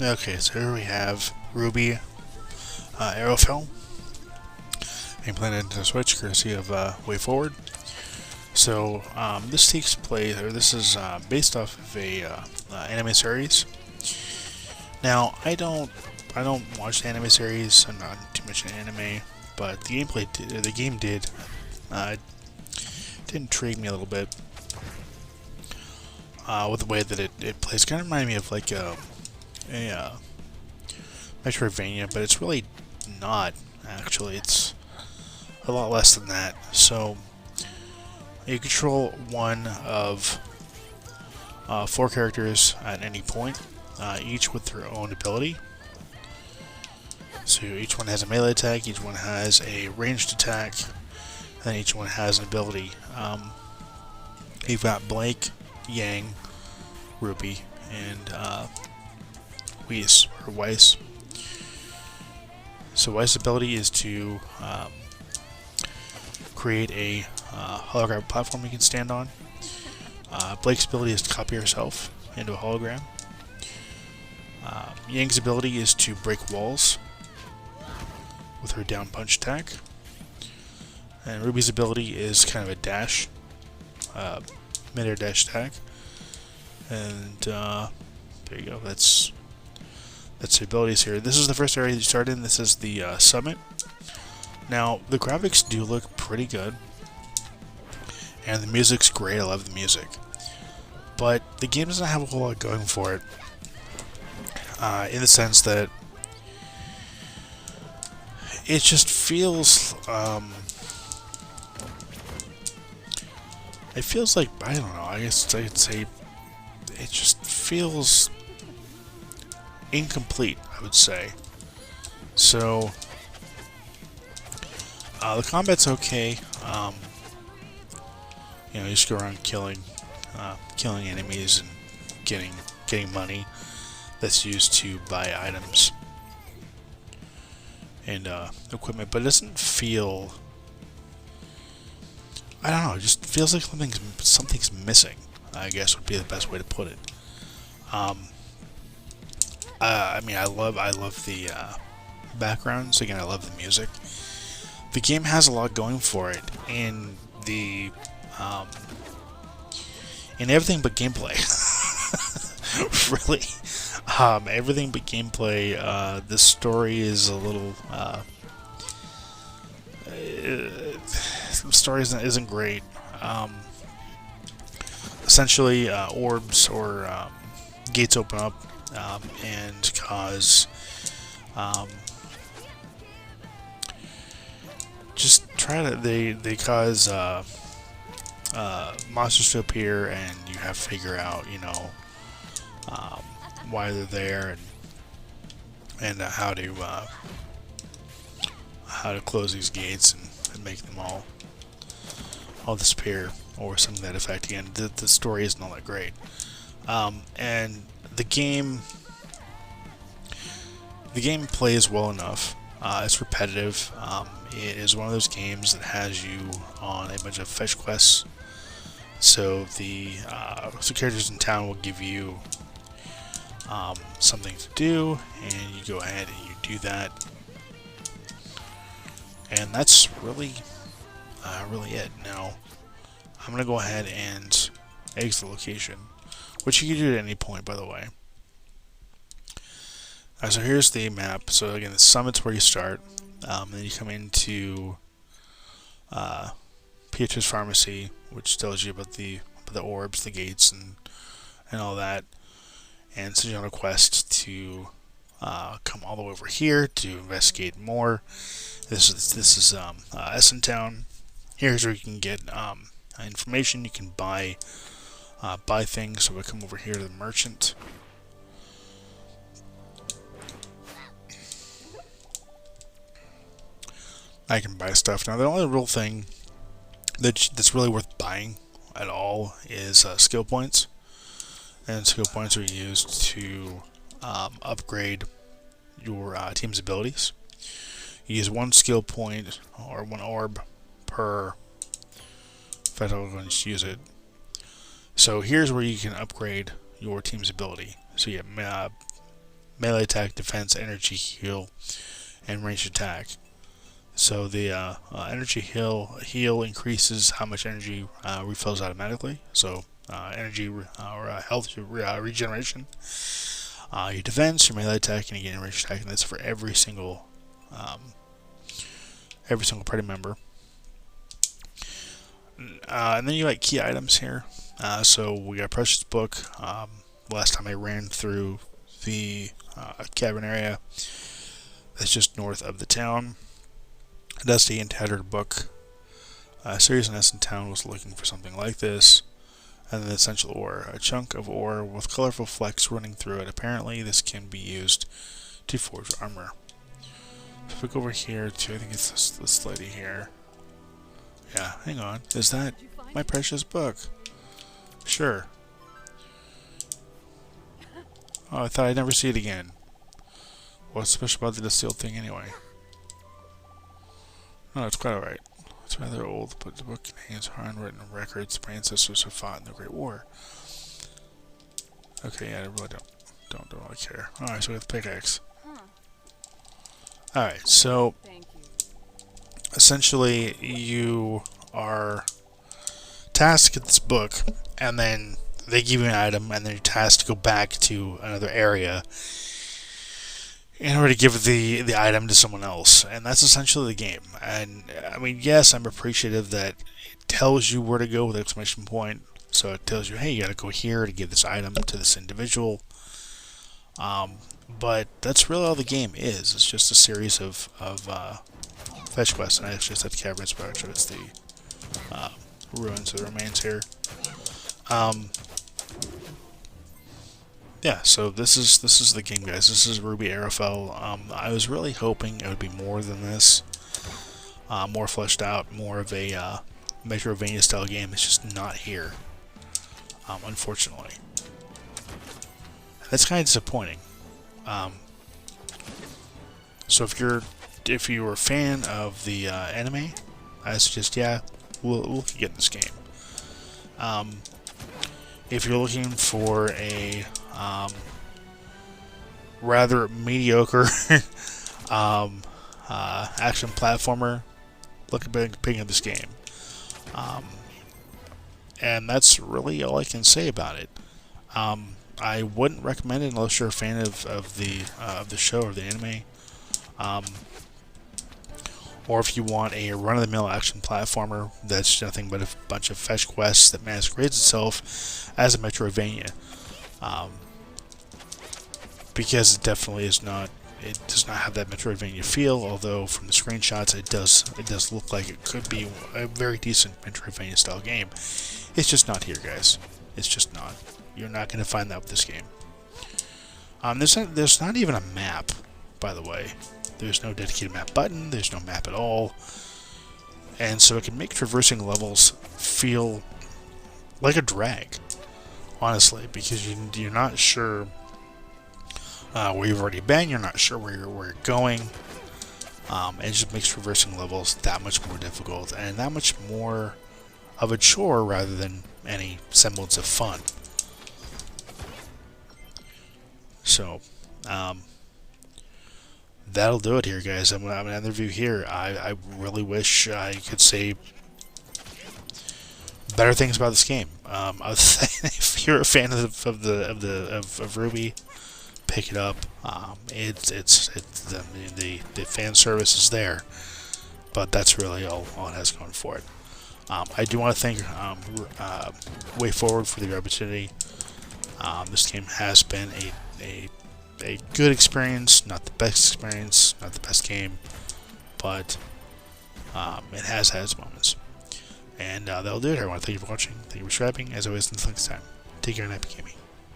Okay, so here we have RWBY Arrowfell being played into the Switch, courtesy of Way Forward. So this takes place, or this is based off of a anime series. Now I don't watch the anime series. I'm not too much in anime, but the game did intrigue me a little bit with the way that it plays. Kind of reminded me of like a Metroidvania, but it's really not. Actually, it's a lot less than that. So you control one of 4 characters at any point, each with their own ability. So each one has a melee attack, each one has a ranged attack, and each one has an ability. You've got Blake, Yang, RWBY, and Weiss. So Weiss' ability is to create a holographic platform you can stand on. Blake's ability is to copy herself into a hologram. Yang's ability is to break walls with her down punch attack. And RWBY's ability is kind of a dash, mid-air dash attack. And there you go. That's the abilities here. This is the first area you start in. This is the summit. Now the graphics do look pretty good, and the music's great. I love the music, but the game doesn't have a whole lot going for it. In the sense that it just feels, it feels like, I don't know, I guess I'd say it just feels incomplete, I would say. So, the combat's okay. You know, you just go around killing enemies and getting money that's used to buy items and equipment, but it doesn't feel, I don't know, it just feels like something's missing, I guess would be the best way to put it. I mean, I love the backgrounds. Again, I love the music. The game has a lot going for it in everything but gameplay. Really, everything but gameplay. The story is a little. The story isn't great. Essentially, orbs or gates open up and cause they cause monsters to appear, and you have to figure out, you know, why they're there and how to close these gates and make them all disappear or something to that effect. Again, the story isn't all that great, and the game plays well enough. It's repetitive. It is one of those games that has you on a bunch of fetch quests. So the characters in town will give you something to do, and you go ahead and you do that. And that's really it. Now, I'm gonna go ahead and exit the location, which you can do at any point, by the way. So here's the map. So again, the summit's where you start. Then you come into Pietro's Pharmacy, which tells you about the orbs, the gates, and all that. And so you're on a quest to come all the way over here to investigate more. This is Essen Town. Here's where you can get information. You can buy things. So we come over here to the merchant. I can buy stuff. Now, the only real thing that's really worth buying at all is skill points. And skill points are used to upgrade your team's abilities. You use 1 skill point or 1 orb per. In fact, I'm going to use it. So here's where you can upgrade your team's ability. So you get melee attack, defense, energy heal, and ranged attack. So the energy heal increases how much energy refills automatically. So energy or health regeneration. Your defense, your melee attack, and you get ranged attack, and that's for every single party member. And then you got key items here. So we got Precious Book. Last time I ran through the cavern area that's just north of the town. A dusty and tattered book. Sirius and S in town was looking for something like this. And then essential ore. A chunk of ore with colorful flecks running through it. Apparently this can be used to forge armor. So if we go over here to, I think it's this lady here. Yeah, hang on. Is that my precious book? Sure. Oh, I thought I'd never see it again. What's special about the sealed thing anyway? No, it's quite alright. It's rather old, but the book contains handwritten records of ancestors who fought in the Great War. Okay, yeah, I really don't really care. Alright, so we have the pickaxe. Alright, so essentially you are tasked to get this book, and then they give you an item, and then you're tasked to go back to another area in order to give the item to someone else. And that's essentially the game. And I mean, yes, I'm appreciative that it tells you where to go with exclamation point. So it tells you, hey, you gotta go here to give this item to this individual. But that's really all the game is. It's just a series of fetch quests. And I actually said caverns, but actually it's the ruins, the remains here. Yeah, so this is the game, guys. This is RWBY Arrowfell. I was really hoping it would be more than this, more fleshed out, more of a Metroidvania style game. It's just not here, unfortunately. That's kind of disappointing. So if you're a fan of the anime, I suggest, yeah, we'll get this game. If you're looking for a rather mediocre action platformer, look at picking up this game. And that's really all I can say about it. I wouldn't recommend it unless you're a fan of the show or the anime. Or if you want a run-of-the-mill action platformer that's nothing but a bunch of fetch quests that masquerades itself as a Metroidvania. Because it definitely is not, it does not have that Metroidvania feel, although from the screenshots it does look like it could be a very decent Metroidvania style game. It's just not here, guys. It's just not. You're not going to find that with this game. There's not even a map, by the way. There's no dedicated map button, there's no map at all. And so it can make traversing levels feel like a drag, honestly, because you're not sure where you've already been, you're not sure where you're going. It just makes traversing levels that much more difficult and that much more of a chore rather than any semblance of fun. So, that'll do it here, guys. I'm going to end the review here. I really wish I could say better things about this game. If you're a fan of RWBY, pick it up. The fan service is there, but that's really all it has going for it. I do want to thank Way Forward for the opportunity. This game has been a good experience, not the best experience, not the best game, but it has had its moments. And that'll do it. I want to thank you for watching. Thank you for subscribing. As always, until next time, take care and happy gaming.